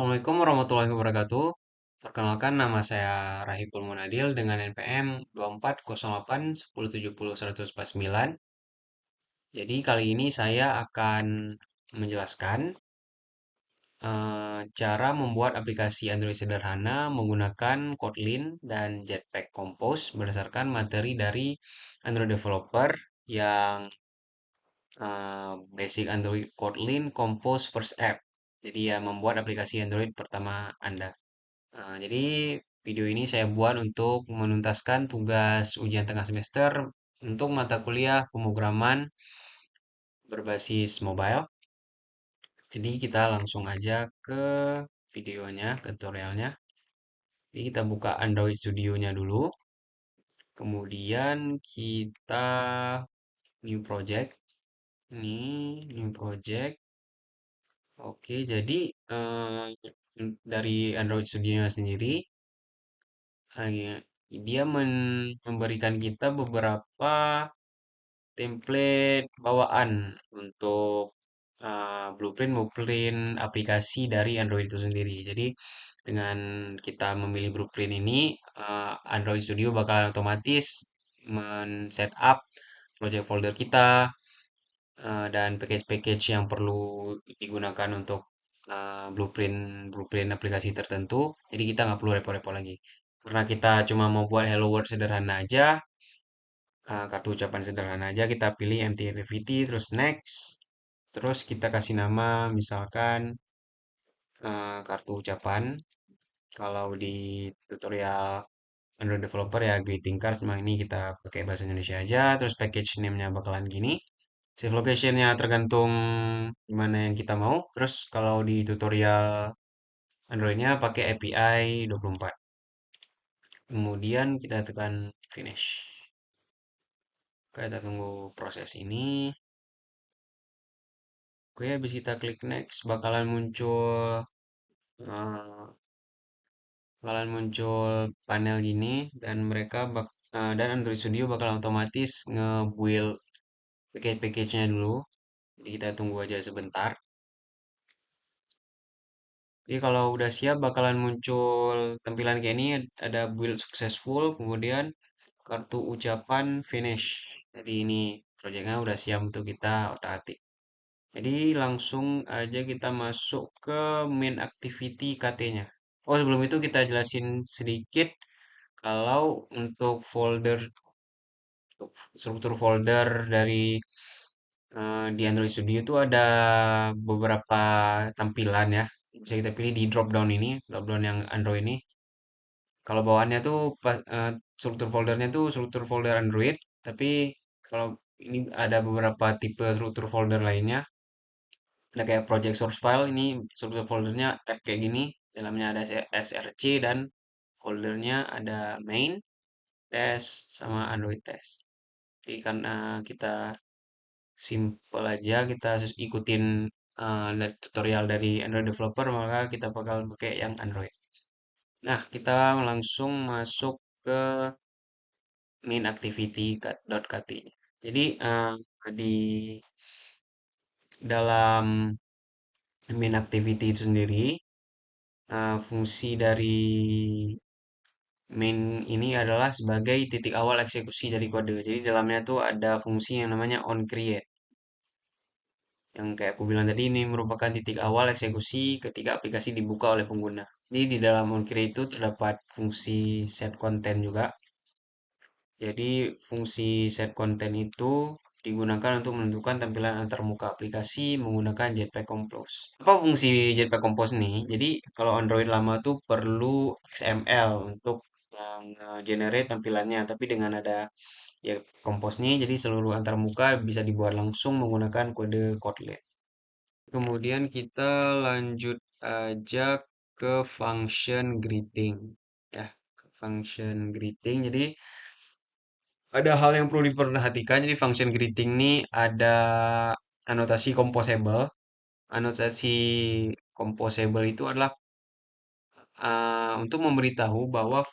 Assalamualaikum warahmatullahi wabarakatuh. Perkenalkan nama saya Rahipul Munadil dengan NPM 24081070 149. Jadi kali ini saya akan menjelaskan cara membuat aplikasi Android sederhana menggunakan Kotlin dan Jetpack Compose berdasarkan materi dari Android Developer yang Basic Android Kotlin Compose First App. Jadi ya membuat aplikasi Android pertama Anda. Jadi video ini saya buat untuk menuntaskan tugas ujian tengah semester untuk mata kuliah pemrograman berbasis mobile. Jadi kita langsung aja ke videonya, ke tutorialnya. Jadi kita buka Android Studio-nya dulu. Kemudian kita new project. Ini new project. Oke, jadi dari Android Studio-nya sendiri, hanya dia memberikan kita beberapa template bawaan untuk blueprint blueprint aplikasi dari Android itu sendiri. Jadi dengan kita memilih blueprint ini, Android Studio bakal otomatis men-setup project folder kita dan package-package yang perlu digunakan untuk blueprint blueprint aplikasi tertentu. Jadi kita nggak perlu repot-repot lagi. Karena kita cuma mau buat Hello World sederhana aja, kartu ucapan sederhana aja, kita pilih empty activity, terus next. Terus kita kasih nama misalkan kartu ucapan. Kalau di tutorial Android Developer ya greeting cards, memang ini kita pakai bahasa Indonesia aja. Terus package name-nya bakalan gini. Save location-nya tergantung mana yang kita mau. Terus kalau di tutorial Android-nya pakai API 24. Kemudian kita tekan finish. Oke, kita tunggu proses ini. Oke, habis kita klik next, eh, bakalan muncul panel gini dan dan Android Studio bakal otomatis nge-build package-package-nya dulu. Jadi kita tunggu aja sebentar. Jadi kalau udah siap bakalan muncul tampilan kayak ini, ada build successful, kemudian kartu ucapan finish. Jadi ini proyeknya udah siap untuk kita otak-atik. Jadi langsung aja kita masuk ke main activity KT-nya. Oh, sebelum itu kita jelasin sedikit kalau untuk struktur folder dari di Android Studio itu ada beberapa tampilan ya. Bisa kita pilih di drop down ini, drop down yang Android ini. Kalau bawaannya tuh struktur foldernya tuh struktur folder Android, tapi kalau ini ada beberapa tipe struktur folder lainnya. Ada kayak project source file, ini struktur foldernya app kayak gini, dalamnya ada src dan foldernya ada main, test, sama Android test. Jadi karena kita simple aja, kita ikutin tutorial dari Android developer, maka kita bakal pakai yang Android. Nah, kita langsung masuk ke main activity.kt. Jadi di dalam main activity itu sendiri, fungsi dari main ini adalah sebagai titik awal eksekusi dari kode. Jadi dalamnya tuh ada fungsi yang namanya onCreate. Yang kayak aku bilang tadi ini merupakan titik awal eksekusi ketika aplikasi dibuka oleh pengguna. Jadi di dalam onCreate itu terdapat fungsi set content juga. Jadi fungsi set content itu digunakan untuk menentukan tampilan antarmuka aplikasi menggunakan Jetpack Compose. Apa fungsi Jetpack Compose nih? Jadi kalau Android lama tuh perlu XML untuk generate tampilannya, tapi dengan ada ya Compose nih, jadi seluruh antarmuka bisa dibuat langsung menggunakan kode Kotlin. Kemudian kita lanjut aja ke function greeting ya, ke function greeting. Jadi ada hal yang perlu diperhatikan. Jadi function greeting ini ada anotasi composable. Anotasi composable itu adalah untuk memberitahu bahwa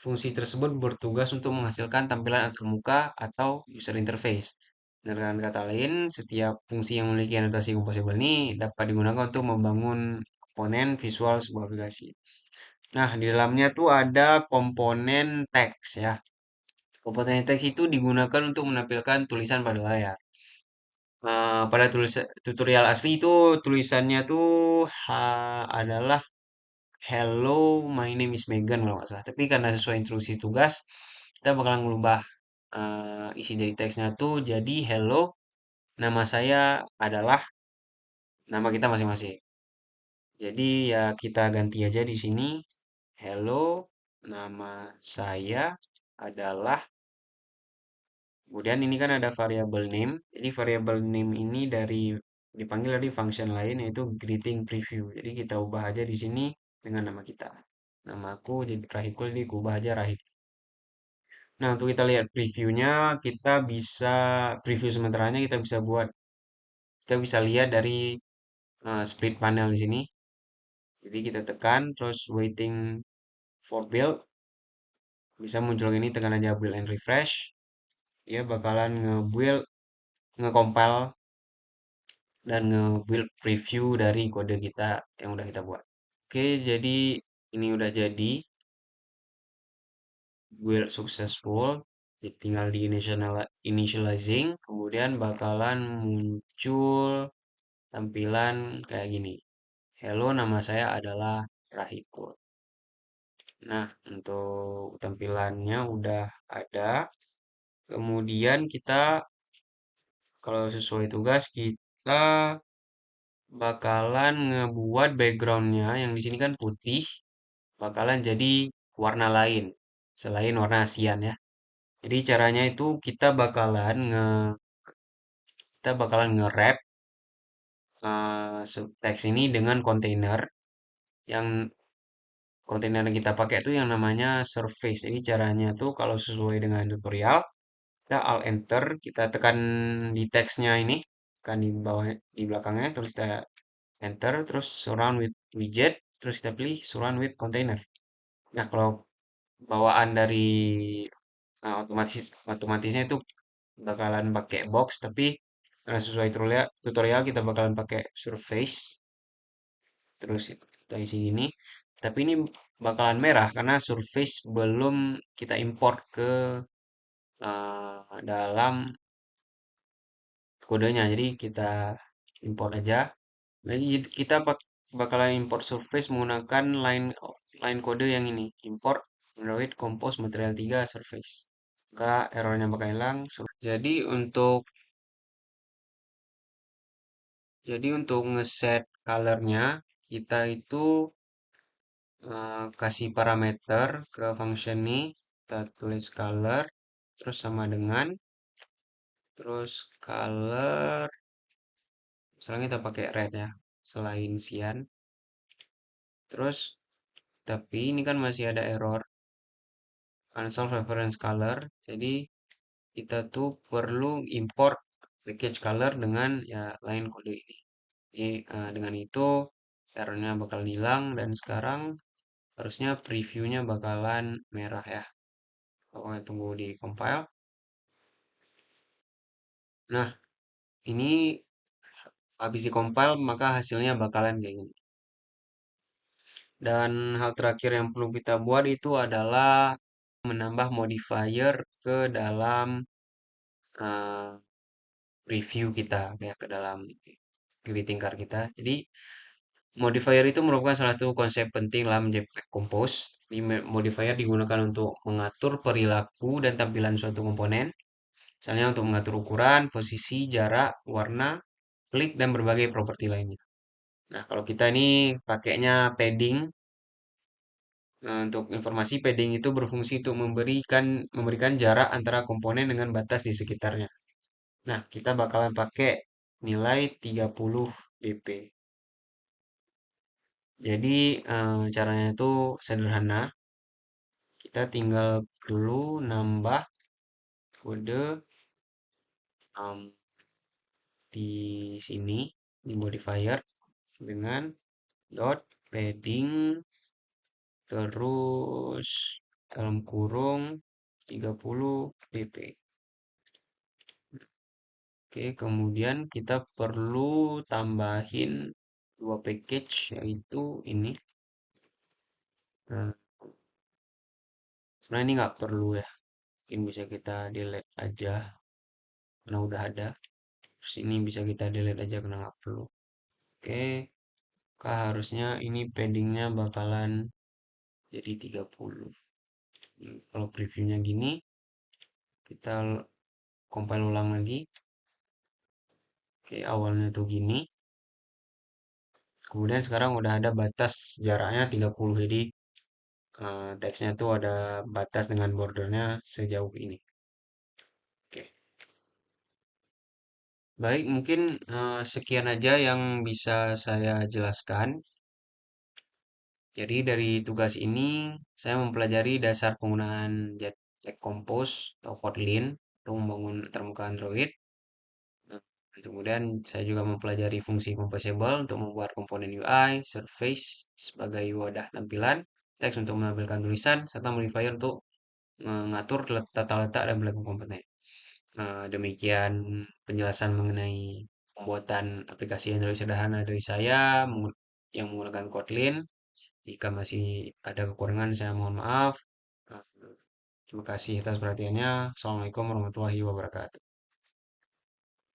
fungsi tersebut bertugas untuk menghasilkan tampilan antarmuka atau user interface. Dengan kata lain, setiap fungsi yang memiliki anotasi composable ini dapat digunakan untuk membangun komponen visual sebuah aplikasi. Nah, di dalamnya tuh ada komponen teks ya. Komponen teks itu digunakan untuk menampilkan tulisan pada layar. Pada tutorial asli itu tulisannya tuh adalah Hello, my name is Megan kalau nggak salah. Tapi karena sesuai instruksi tugas, kita bakalan mengubah isi dari teksnya tuh jadi Hello, nama saya adalah nama kita masing-masing. Jadi ya kita ganti aja di sini. Hello, nama saya adalah. Kemudian ini kan ada variabel name. Jadi variabel name ini dipanggil dari function lain yaitu greeting preview. Jadi kita ubah aja di sini dengan nama kita. Nama aku jadi Rahikul, jadi aku ubah aja Rahik. Nah, untuk kita lihat previewnya, kita bisa preview sementaranya kita bisa lihat dari split panel di sini. Jadi kita tekan terus waiting for build, bisa muncul ini, tekan aja build and refresh. Dia bakalan nge-compile dan nge-build preview dari kode kita yang udah kita buat. Oke, jadi ini udah jadi build successful. Jadi tinggal di initializing, kemudian bakalan muncul tampilan kayak gini. Hello, nama saya adalah Rahipul. Nah, untuk tampilannya udah ada. Kemudian kita kalau sesuai tugas kita bakalan ngebuat backgroundnya yang di sini kan putih, bakalan jadi warna lain selain warna ASEAN ya. Jadi caranya itu kita bakalan nge-wrap teks ini dengan kontainer yang kontainer yang kita pakai itu yang namanya surface. Jadi caranya tuh kalau sesuai dengan tutorial, kita alt enter, kita tekan di teksnya ini, tekan di bawah di belakangnya terus kita enter, terus surround with widget, terus kita pilih surround with container. Nah, kalau bawaan dari otomatisnya itu bakalan pakai box, tapi karena sesuai tutorial kita bakalan pakai surface, terus kita isi ini. Tapi ini bakalan merah karena surface belum kita import ke dalam kodenya. Jadi kita import aja. Jadi kita bakalan import surface menggunakan line kode yang ini. Import Android Compose Material 3 Surface. Maka errornya bakal hilang. Jadi untuk ngeset colornya kita itu kasih parameter ke function ini, kita tulis color terus sama dengan terus color misalnya kita pakai red ya selain cyan, terus tapi ini kan masih ada error cancel reference color, jadi kita tuh perlu import package color dengan ya lain kode ini. Jadi dengan itu errornya bakal hilang dan sekarang harusnya previewnya bakalan merah ya. Pokoknya tunggu di compile. Nah, ini habis di compile maka hasilnya bakalan kayak gini. Dan hal terakhir yang perlu kita buat itu adalah menambah modifier ke dalam uh, review kita, kayak ke dalam greeting card kita. Jadi modifier itu merupakan salah satu konsep penting dalam JPEG Compose. Modifier digunakan untuk mengatur perilaku dan tampilan suatu komponen. Misalnya untuk mengatur ukuran, posisi, jarak, warna, klik, dan berbagai properti lainnya. Nah, kalau kita ini pakainya padding. Nah, untuk informasi, padding itu berfungsi untuk memberikan jarak antara komponen dengan batas di sekitarnya. Nah, kita bakalan pakai nilai 30 dp. Jadi, caranya itu sederhana. Kita tinggal perlu nambah kode di sini, di modifier, dengan dot padding terus dalam kurung 30 dp. Oke, kemudian kita perlu tambahin dua package yaitu ini. Nah, sebenarnya ini nggak perlu ya, mungkin bisa kita delete aja karena udah ada. Terus ini bisa kita delete aja karena nggak perlu. Oke, harusnya ini paddingnya bakalan jadi 30. Kalau previewnya gini, kita compile ulang lagi. Oke, awalnya tuh gini. Kemudian sekarang udah ada batas jaraknya 30. Jadi teksnya tuh ada batas dengan bordernya sejauh ini. Oke. Baik, mungkin sekian aja yang bisa saya jelaskan. Jadi dari tugas ini saya mempelajari dasar penggunaan Jetpack Compose atau Kotlin untuk membangun termuka Android. Nah, kemudian saya juga mempelajari fungsi composable untuk membuat komponen UI, surface sebagai wadah tampilan, teks untuk menampilkan tulisan, serta modifier untuk mengatur tata letak dan belakang komponen. Demikian penjelasan mengenai pembuatan aplikasi Android sederhana dari saya yang menggunakan Kotlin. Jika masih ada kekurangan, saya mohon maaf. Terima kasih atas perhatiannya. Assalamualaikum warahmatullahi wabarakatuh.